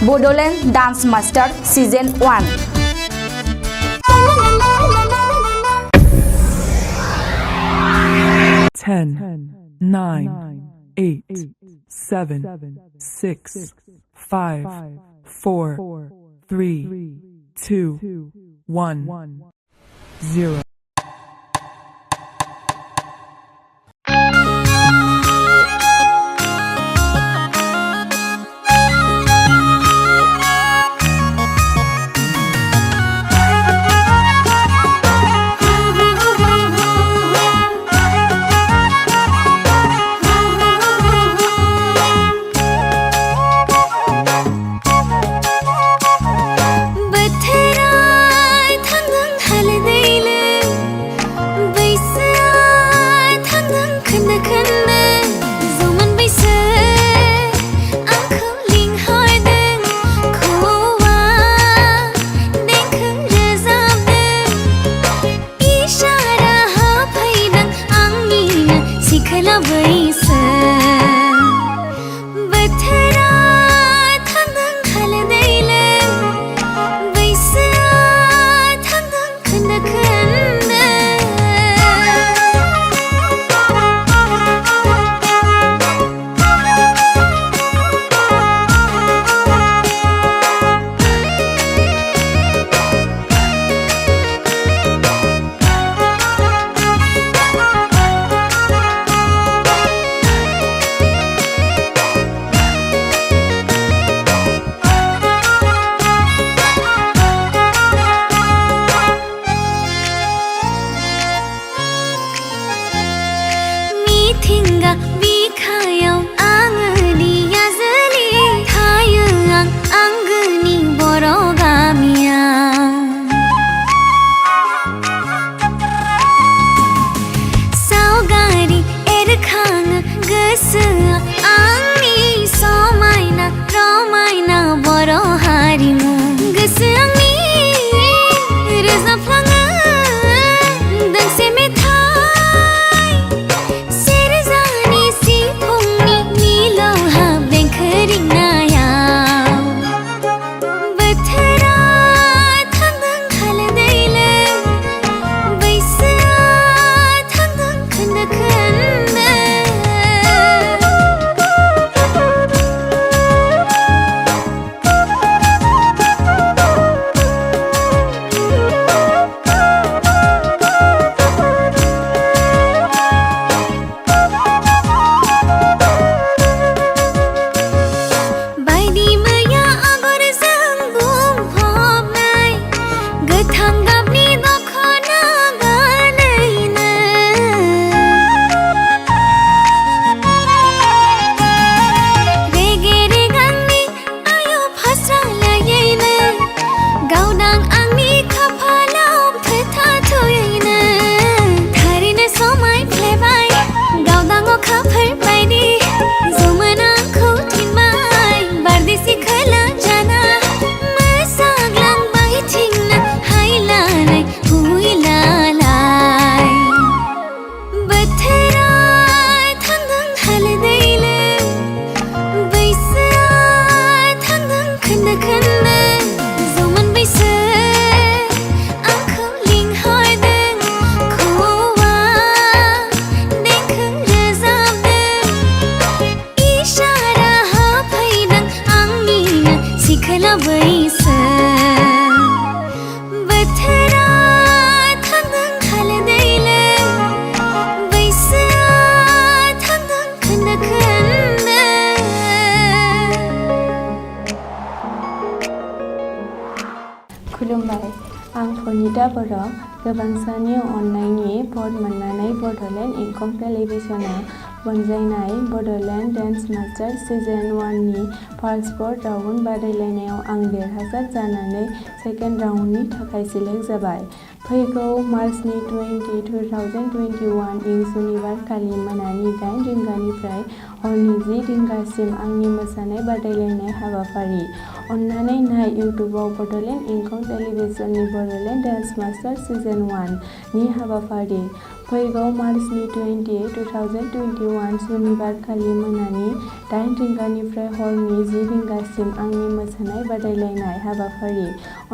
BODOLAND Dance Master Season 1. Ten, 9, 8, 7, 6, 5, 4, 3, 2, 1, 0. खुलुमबाय आं भनिता बर' गोबांसानि अननायनि भट मोननानै बड'लेण्ड इंखं टेलिभिजनाव बनजायनाय बड'लेण्ड डान्स मास्टार सिजन 1 नि फार्स्ट भट राउन्ड बादायलायनायाव आं देरहासार जानानै सेकेन्ड राउन्डनि थाखाय सिलेक्ट जाबाय। फैगौ मार्चनि 20, 2021 इं सुनिबारखालि मोनानि 8 रिंगानिफ्राय हरनि 10 रिंगासिम आंनि मोसानाय बादायलायनाय हाबाफारि। अन्नानै नाय इउट्युबाव बड'लेण्ड इंखं टेलिभिजननि बड'लेण्ड डान्स मास्टार सिजन 1 नि हाबाफारि। फैगौ मार्चनि 20, 2021 सुनिबारखालि मोनानि 8 रिंगानिफ्राय हरनि 10 रिंगासिम आंनि मोसानाय बादायलायनाय हाबाफारि।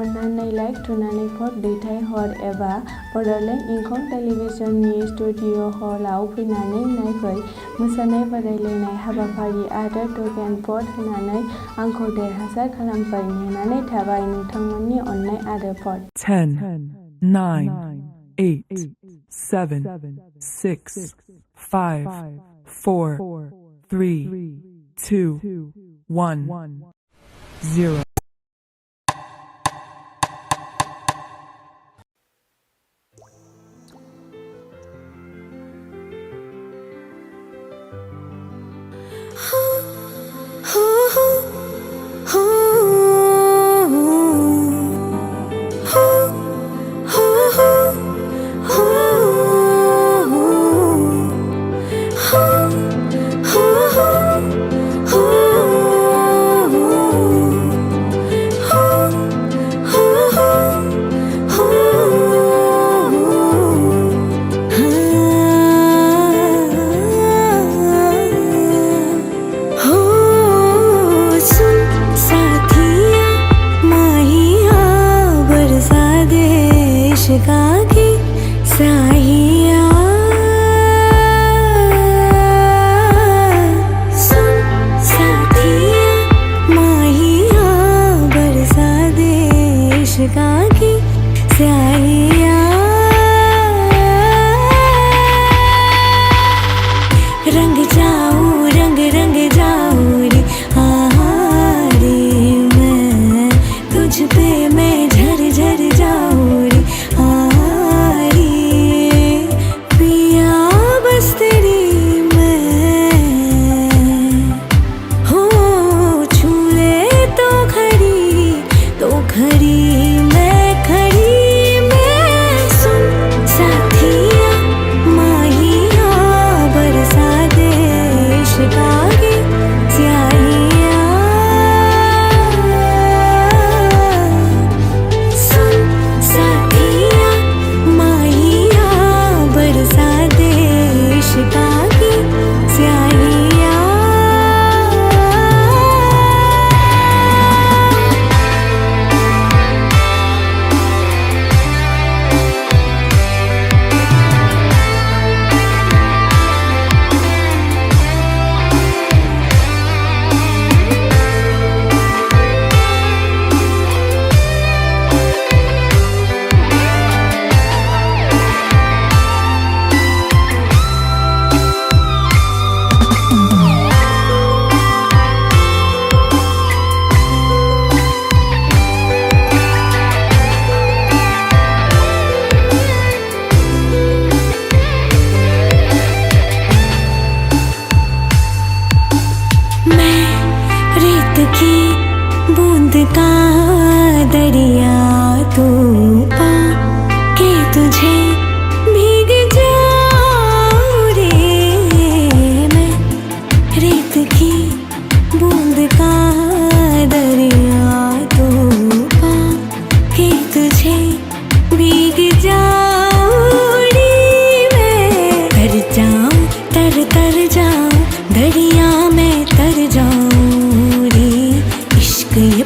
अन्नानै लाइक थुनानै भट दैथायहर एबा बड'लेण्ड इंखं टेलिभिजननि स्टुडिअ हलआव फैनानै नायफै। मोसानाय बादायलायनाय हाबाफारि आरो टकेन भट होनानै आंखौ देरहासार खालामफै। नेनानै थाबाय नोंथांमोननि अननाय आरो भट। 10, 9, 8, 7, 6, 5, 4, 3, 2, 1, 0.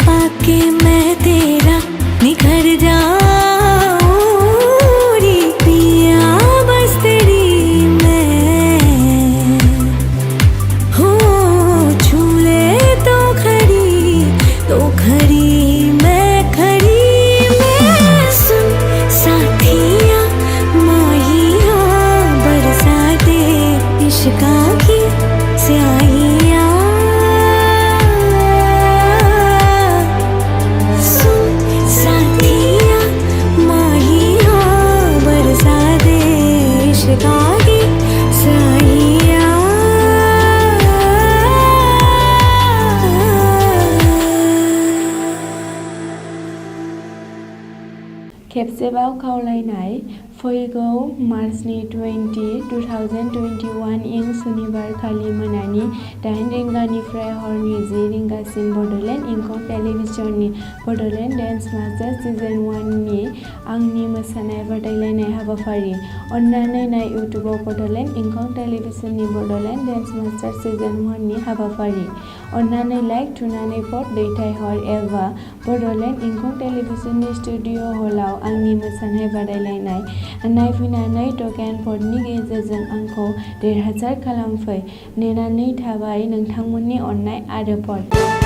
पाके मैं तेरा निखर जाऊं रे। खेबाव खावलायनाय फैगौ मार्चनि 2021 इं सुनिबार खालि मोनानि 8 रिंगानिफ्राय हरनि 10 रिंगासिम बड'लेण्ड इंखं टेलिभिजननि बड'लेण्ड डेन्स मास्टार सिजन 1 नि आंनि मोसानाय बादायलायनाय हाबाफारि। अन्नानै नाय इउटुबाव बड'लेण्ड इंखं टेलिभिजननि बड'लेण्ड डेन्स मास्टार सिजन 1 नि हाबाफारि। अन्नानै लाइक थुनानै भट दैथायहर एबा बड'लेण्ड इंखं टेलिभिजननि स्टुडिअ हलाव आंनि मोसानाय बादायलायनाय नायफैनानै टकेन भटनि गेजेरजों आंखौ देरहासार खालामफै। नेनानै थाबाय नोंथांमोननि अननाय आरो भट।